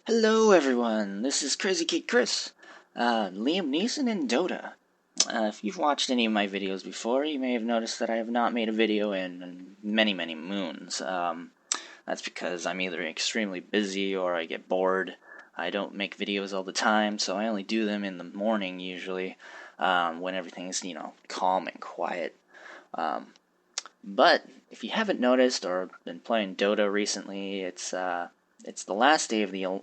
Hello everyone, this is Crazy Kid Chris, Liam Neeson in Dota. If you've watched any of my videos before, you may have noticed that I have not made a video in many, many moons. That's because I'm either extremely busy or I get bored. I don't make videos all the time, so I only do them in the morning usually, when everything's, calm and quiet. But if you haven't noticed or been playing Dota recently, it's the last day of the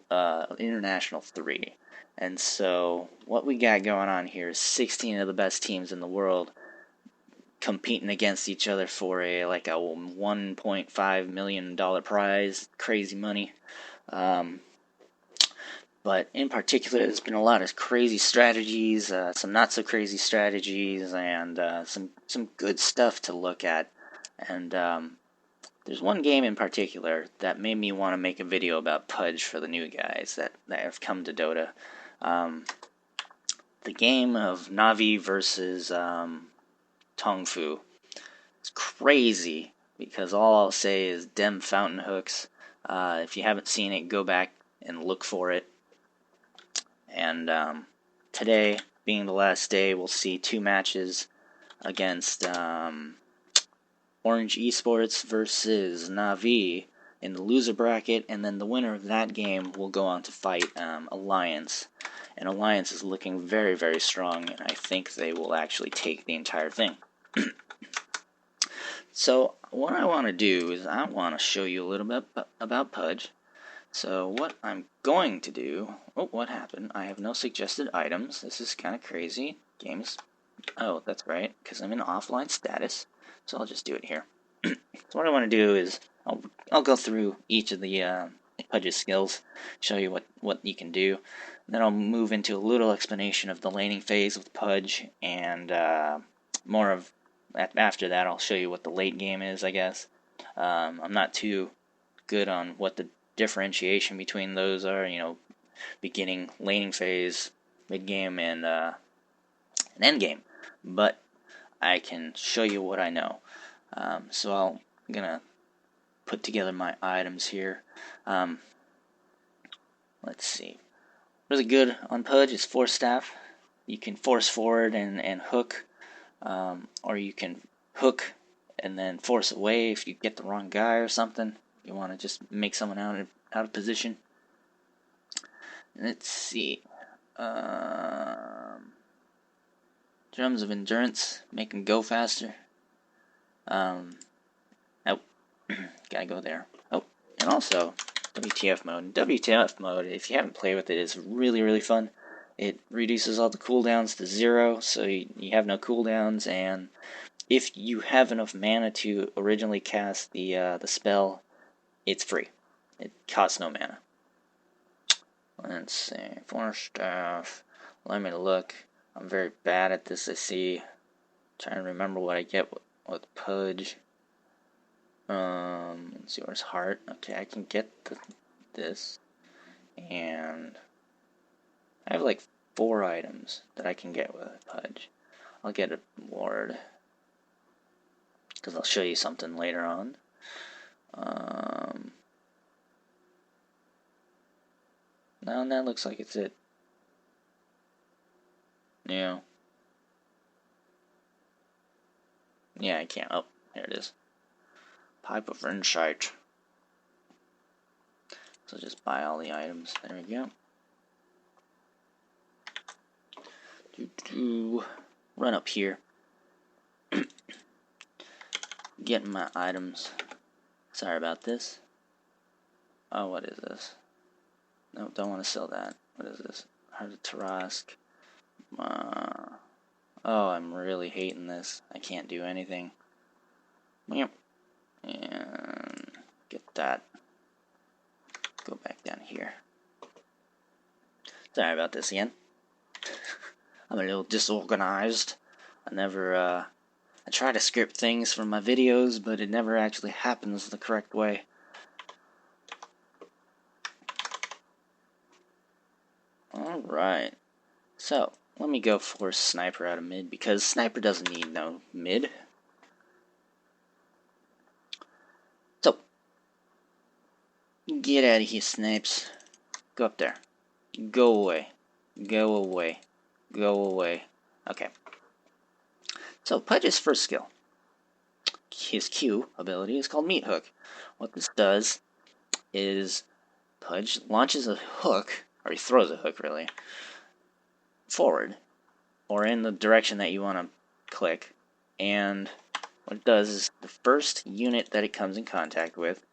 International 3. And so what we got going on here is 16 of the best teams in the world competing against each other for a $1.5 million prize. Crazy money. But in particular, there's been a lot of crazy strategies, some not so crazy strategies, and some good stuff to look at. And there's one game in particular that made me want to make a video about Pudge for the new guys that have come to Dota. The game of Navi versus Tongfu. It's crazy because all I'll say is dem fountain hooks. If you haven't seen it, go back and look for it. And today, being the last day, we'll see two matches against Orange Esports versus Navi in the loser bracket, and then the winner of that game will go on to fight Alliance. And Alliance is looking very, very strong, and I think they will actually take the entire thing. So what I want to do is I want to show you a little bit about Pudge. So what I'm going to do... Oh, what happened? I have no suggested items. This is kind of crazy. Games... Oh, that's right, because I'm in offline status. So I'll just do it here. So what I want to do is I'll go through each of the Pudge's skills, show you what you can do. And then I'll move into a little explanation of the laning phase with Pudge, and more of after that I'll show you what the late game is, I guess. I'm not too good on what the differentiation between those are, beginning, laning phase, mid game, and end game. But I can show you what I know. So I'm gonna put together my items here. Let's see. Really good on Pudge is Force Staff. You can force forward and hook, or you can hook and then force away if you get the wrong guy or something. You want to just make someone out of position. Let's see. Drums of Endurance, make them go faster. Oh, gotta go there. Oh, and also WTF mode. WTF mode, if you haven't played with it, is really, really fun. It reduces all the cooldowns to 0, so you have no cooldowns, and if you have enough mana to originally cast the spell, it's free. It costs no mana. Let's see. Force Staff. Let me look. I'm very bad at this, I see. Trying to remember what I get with Pudge. Let's see, where's Heart? Okay, I can get this. And I have like 4 items that I can get with Pudge. I'll get a ward, because I'll show you something later on. No, that looks like it's it. Yeah. Yeah, I can't. Oh, there it is. Pipe of Insight. So just buy all the items. There we go. Run up here. Getting my items. Sorry about this. Oh, what is this? No, don't want to sell that. What is this? Heart of Tarask. Oh, I'm really hating this. I can't do anything. Yep. And get that. Go back down here. Sorry about this again. I'm a little disorganized. I try to script things for my videos, but it never actually happens the correct way. Alright. So, let me go for Sniper out of mid, because Sniper doesn't need no mid. So, get out of here, Snipes. Go up there. Go away. Go away. Go away. Okay. So Pudge's first skill, his Q ability, is called Meat Hook. What this does is Pudge launches a hook, or he throws a hook really, forward, or in the direction that you want to click, and what it does is the first unit that it comes in contact with,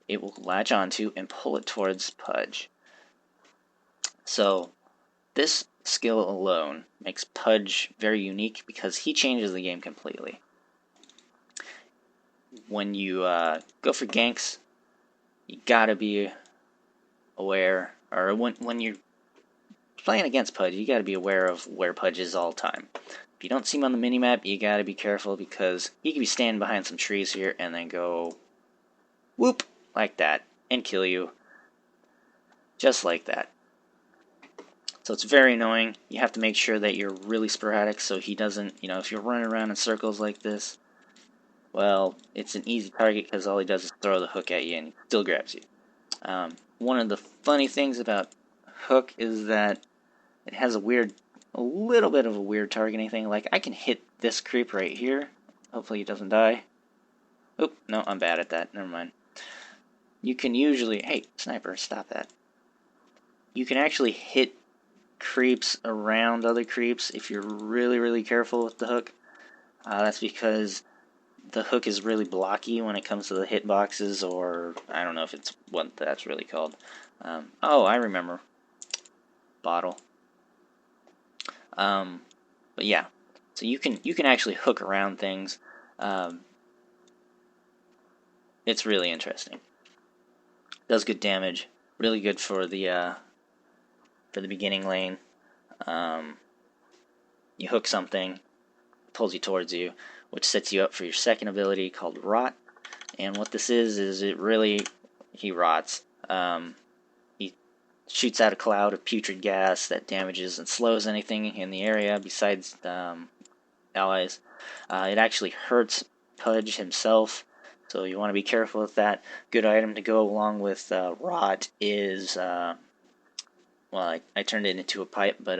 it will latch onto and pull it towards Pudge. So this skill alone makes Pudge very unique because he changes the game completely. When you go for ganks, you gotta be aware, or when you're playing against Pudge, you gotta be aware of where Pudge is all the time. If you don't see him on the minimap, you gotta be careful because he could be standing behind some trees here and then go whoop like that and kill you just like that. So it's very annoying. You have to make sure that you're really sporadic so he doesn't, if you're running around in circles like this, well, it's an easy target because all he does is throw the hook at you and he still grabs you. One of the funny things about hook is that it has a little bit of a weird targeting thing. Like, I can hit this creep right here. Hopefully he doesn't die. Oop, no, I'm bad at that. Never mind. You can usually... Hey, sniper, stop that. You can actually hit creeps around other creeps if you're really, really careful with the hook. That's because the hook is really blocky when it comes to the hitboxes, or I don't know if it's what that's really called. Oh, I remember. Bottle. But yeah, so you can actually hook around things. It's really interesting. Does good damage. Really good for the beginning lane. You hook something, pulls you towards you, which sets you up for your second ability called Rot. And what this is he rots. He shoots out a cloud of putrid gas that damages and slows anything in the area besides allies. It actually hurts Pudge himself, so you want to be careful with that. Good item to go along with Rot is, well, I turned it into a pipe, but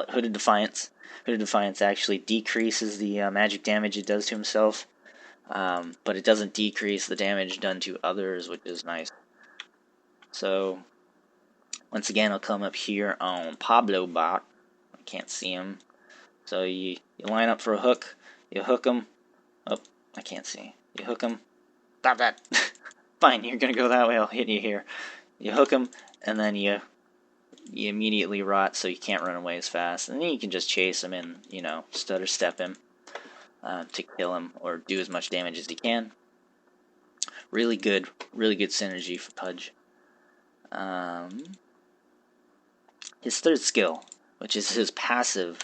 Hooded Defiance. Hooded Defiance actually decreases the magic damage it does to himself, but it doesn't decrease the damage done to others, which is nice. So, once again, I'll come up here on Pablo Bot. I can't see him. So you line up for a hook, you hook him. Oh, I can't see. You hook him. Stop that! Fine, you're gonna go that way, I'll hit you here. You hook him, and then you immediately rot so you can't run away as fast. And then you can just chase him and, stutter step him to kill him or do as much damage as you can. Really good synergy for Pudge. His third skill, which is his passive,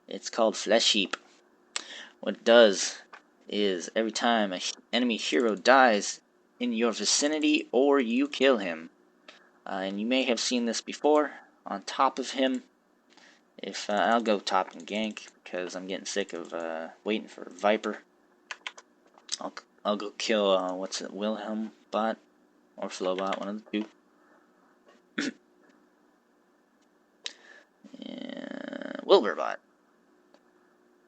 it's called Flesh Heap. What it does is every time an enemy hero dies in your vicinity or you kill him, and you may have seen this before, on top of him, if I'll go top and gank because I'm getting sick of waiting for Viper. I'll go kill Wilhelm bot or Flowbot, one of the two. Wilburbot.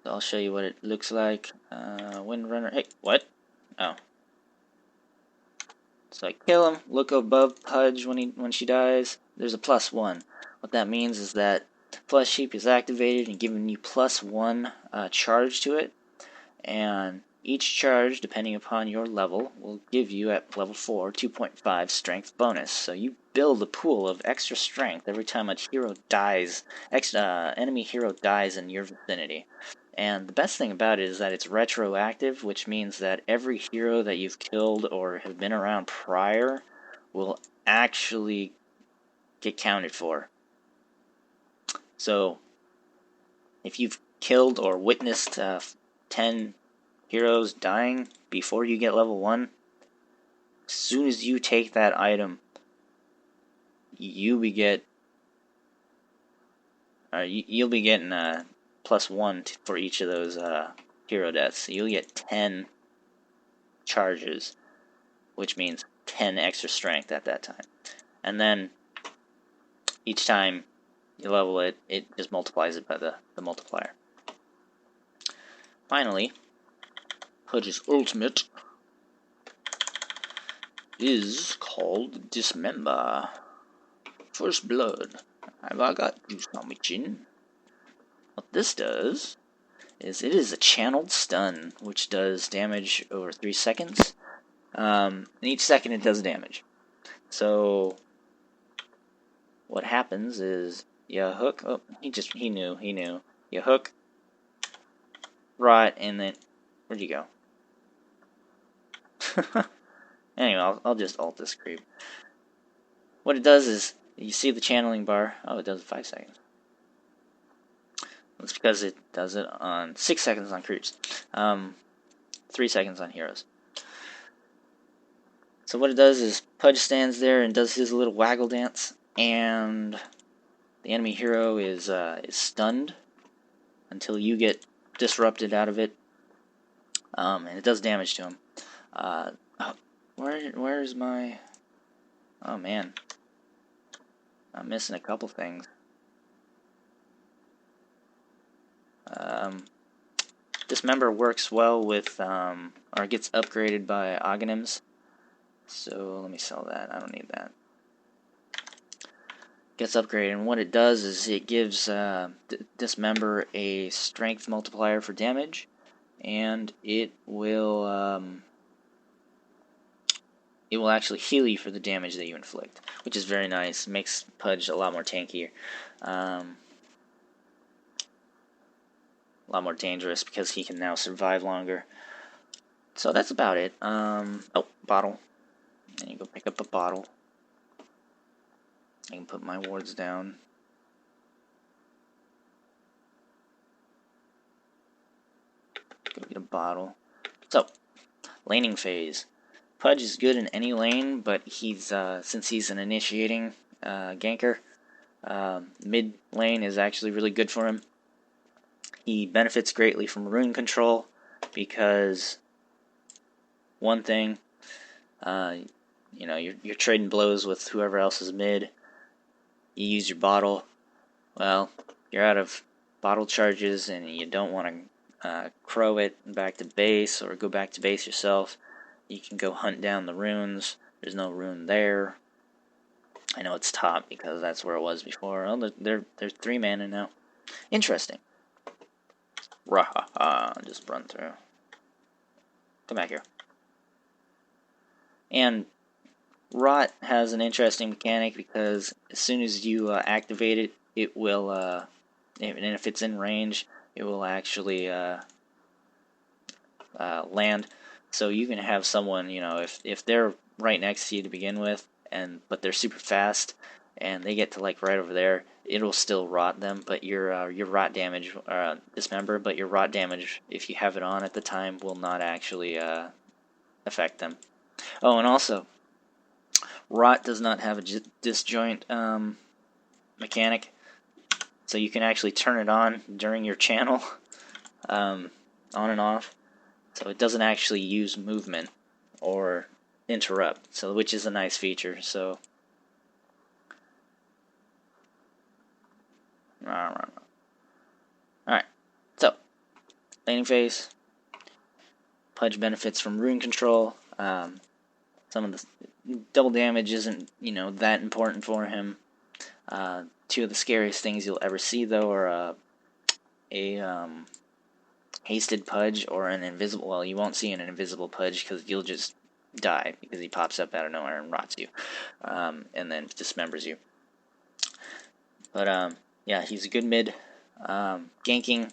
So I'll show you what it looks like. Windrunner. Hey, what? Oh. So I kill him. Look above Pudge when she dies. There's a +1. What that means is that Flesh Heap is activated and giving you +1 charge to it, and each charge, depending upon your level, will give you at level 4 2.5 strength bonus. So you build a pool of extra strength every time a hero dies, enemy hero dies in your vicinity. And the best thing about it is that it's retroactive, which means that every hero that you've killed or have been around prior will actually get counted for. So if you've killed or witnessed 10 heroes dying before you get level 1, as soon as you take that item, you'll be getting +1 for each of those hero deaths. So you'll get 10 charges, which means 10 extra strength at that time. And then each time you level it, it just multiplies it by the multiplier. Finally, Pudge's ultimate is called Dismember. First Blood. Have I got you something? What this does is it is a channeled stun, which does damage over 3 seconds. And each second it does damage. So what happens is you hook. Oh, he knew. You hook, rot, and then where'd you go? Anyway, I'll just alt this creep. What it does is you see the channeling bar. Oh, it does 5 seconds. That's because it does it on 6 seconds on creeps, 3 seconds on heroes. So what it does is Pudge stands there and does his little waggle dance, and the enemy hero is stunned until you get disrupted out of it, and it does damage to him. Where's my? Oh man, I'm missing a couple things. Dismember works well with, or gets upgraded by Oghanims. So let me sell that. I don't need that. Gets upgraded, and what it does is it gives Dismember a strength multiplier for damage, and it will actually heal you for the damage that you inflict, which is very nice. Makes Pudge a lot more tankier. A lot more dangerous because he can now survive longer. So that's about it. Oh, bottle. And you go pick up a bottle. I can put my wards down. Go get a bottle. So, laning phase. Pudge is good in any lane, but he's since he's an initiating ganker, mid lane is actually really good for him. He benefits greatly from rune control because one thing, you're trading blows with whoever else is mid. You use your bottle. Well, you're out of bottle charges, and you don't want to crow it back to base or go back to base yourself. You can go hunt down the runes. There's no rune there. I know it's top because that's where it was before. Oh, they're 3 mana now. Interesting. Rahaha, just run through. Come back here. And Rot has an interesting mechanic because as soon as you activate it, it will, and if it's in range, it will actually land. So you can have someone, if they're right next to you to begin with, but they're super fast, and they get to like right over there, it'll still rot them, but your rot damage, Dismember, but your rot damage, if you have it on at the time, will not actually affect them. Oh, and also, rot does not have a disjoint mechanic, so you can actually turn it on during your channel, on and off, so it doesn't actually use movement or interrupt, so which is a nice feature. So alright, so laning phase. Pudge benefits from rune control. Some of the double damage isn't, that important for him. 2 of the scariest things you'll ever see, though, are a hasted Pudge or an invisible. Well, you won't see an invisible Pudge because you'll just die because he pops up out of nowhere and rots you, and then dismembers you. But yeah, he's a good mid. Ganking,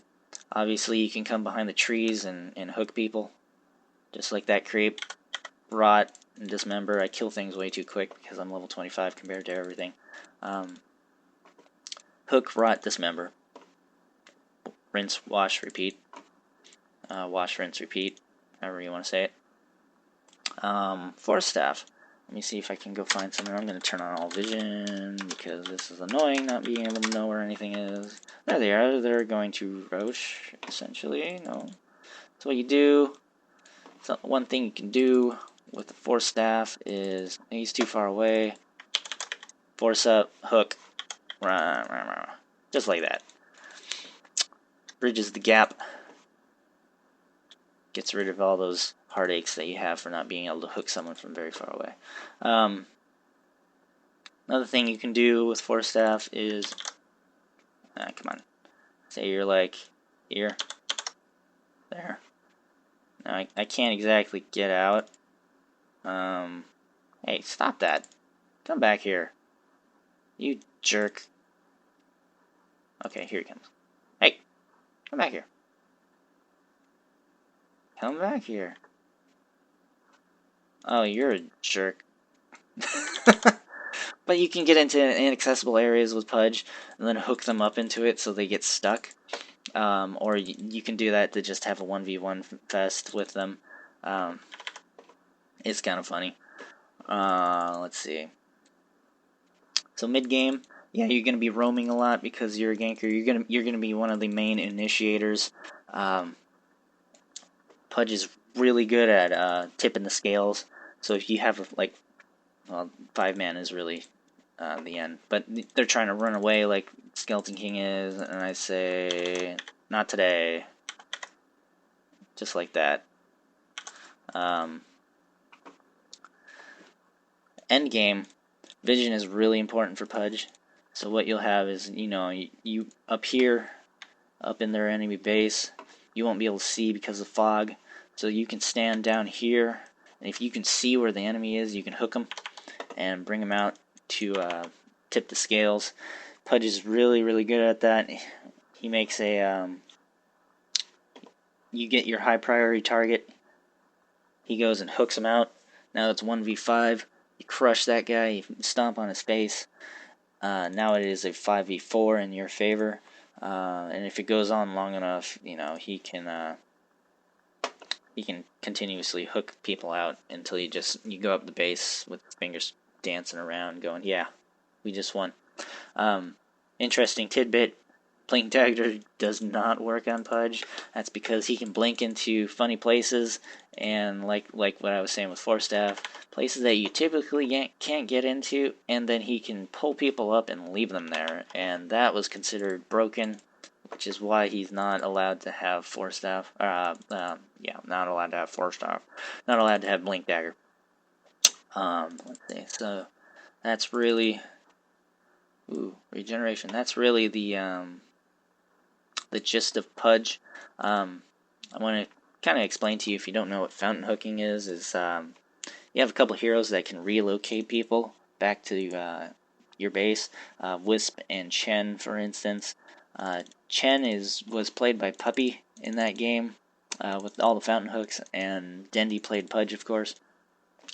obviously, you can come behind the trees and hook people, just like that creep. Rot and Dismember. I kill things way too quick because I'm level 25 compared to everything. Hook, Rot, Dismember. Rinse, wash, repeat. Wash, rinse, repeat. However you want to say it. Force Staff. Let me see if I can go find something. I'm going to turn on all vision because this is annoying not being able to know where anything is. There they are. They're going to Roche, essentially. No. So what you do, so one thing you can do with the force staff is he's too far away. Force up, hook, run, run, run, just like that. Bridges the gap. Gets rid of all those heartaches that you have for not being able to hook someone from very far away. Another thing you can do with force staff is, come on, say you're like here, there. Now I can't exactly get out. Hey, stop that! Come back here, you jerk. Okay, here he comes. Hey, come back here. Come back here. Oh, you're a jerk. But you can get into inaccessible areas with Pudge and then hook them up into it so they get stuck. Or you can do that to just have a 1v1 fest with them. It's kind of funny. Let's see. So mid game, yeah, you're gonna be roaming a lot because you're a ganker. You're gonna be one of the main initiators. Pudge is really good at tipping the scales. So if you have like, well, 5-man is really the end. But they're trying to run away like Skeleton King is, and I say, not today. Just like that. End game, vision is really important for Pudge. So what you'll have is, you up here, up in their enemy base, you won't be able to see because of fog. So you can stand down here, and if you can see where the enemy is, you can hook them and bring them out to tip the scales. Pudge is really, really good at that. He makes a, you get your high priority target, he goes and hooks him out. Now it's 1v5, you crush that guy, you stomp on his face. Now it is a 5v4 in your favor, and if it goes on long enough, he can continuously hook people out until you go up the base with fingers dancing around going, yeah, we just won. Interesting tidbit, Blink Dagger does not work on Pudge. That's because he can blink into funny places, and like what I was saying with Force Staff, places that you typically can't get into, and then he can pull people up and leave them there, and that was considered broken, which is why he's not allowed to have Force Staff. Not allowed to have Force Staff. Not allowed to have Blink Dagger. Let's see. So that's really regeneration. That's really the gist of Pudge. I want to kind of explain to you, if you don't know what fountain hooking is you have a couple heroes that can relocate people back to your base. Wisp and Chen, for instance. Chen was played by Puppy in that game with all the fountain hooks, and Dendy played Pudge, of course.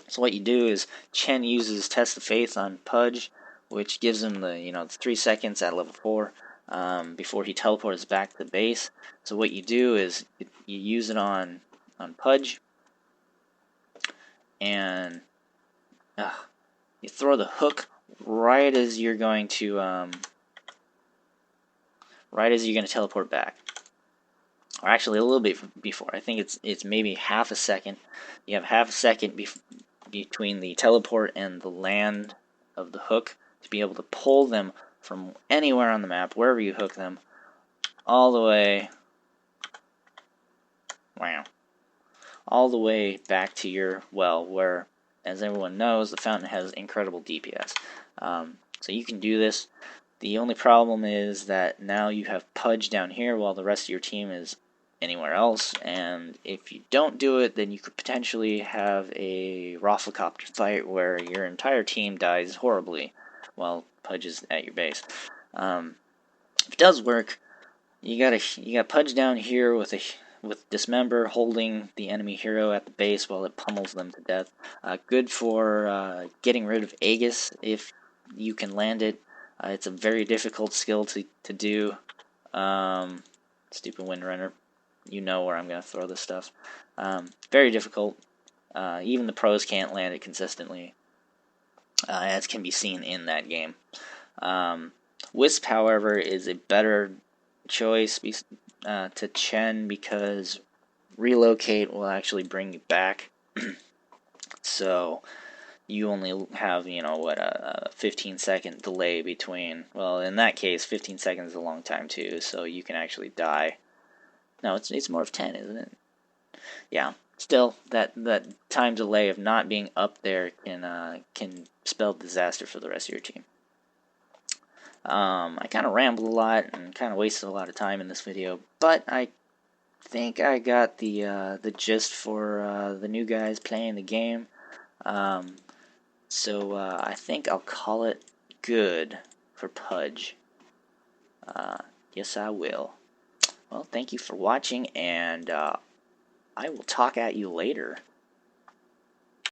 So what you do is Chen uses Test of Faith on Pudge, which gives him the 3 seconds at level 4 before he teleports back to the base. So what you do is you use it on Pudge, and you throw the hook right as you're going to teleport back, or actually a little bit before. I think it's maybe half a second. You have half a second between the teleport and the land of the hook to be able to pull them from anywhere on the map, wherever you hook them, all the way back to your well, where, as everyone knows, the fountain has incredible DPS. So you can do this. The only problem is that now you have Pudge down here while the rest of your team is anywhere else, and if you don't do it, then you could potentially have a Rafflecopter fight where your entire team dies horribly while Pudge is at your base. If it does work, you got Pudge down here with Dismember holding the enemy hero at the base while it pummels them to death. Good for getting rid of Aegis if you can land it. It's a very difficult skill to do. Stupid Windrunner. You know where I'm going to throw this stuff. Very difficult. Even the pros can't land it consistently, as can be seen in that game. Wisp, however, is a better choice to Chen because relocate will actually bring you back. so you only have, what, a 15-second delay between, well, in that case, 15 seconds is a long time too, so you can actually die. No, it's more of 10, isn't it? Yeah. Still, that time delay of not being up there can spell disaster for the rest of your team. I kind of rambled a lot and kind of wasted a lot of time in this video, but I think I got the gist for the new guys playing the game. So I think I'll call it good for Pudge. Yes, I will. Well, thank you for watching, and I will talk at you later.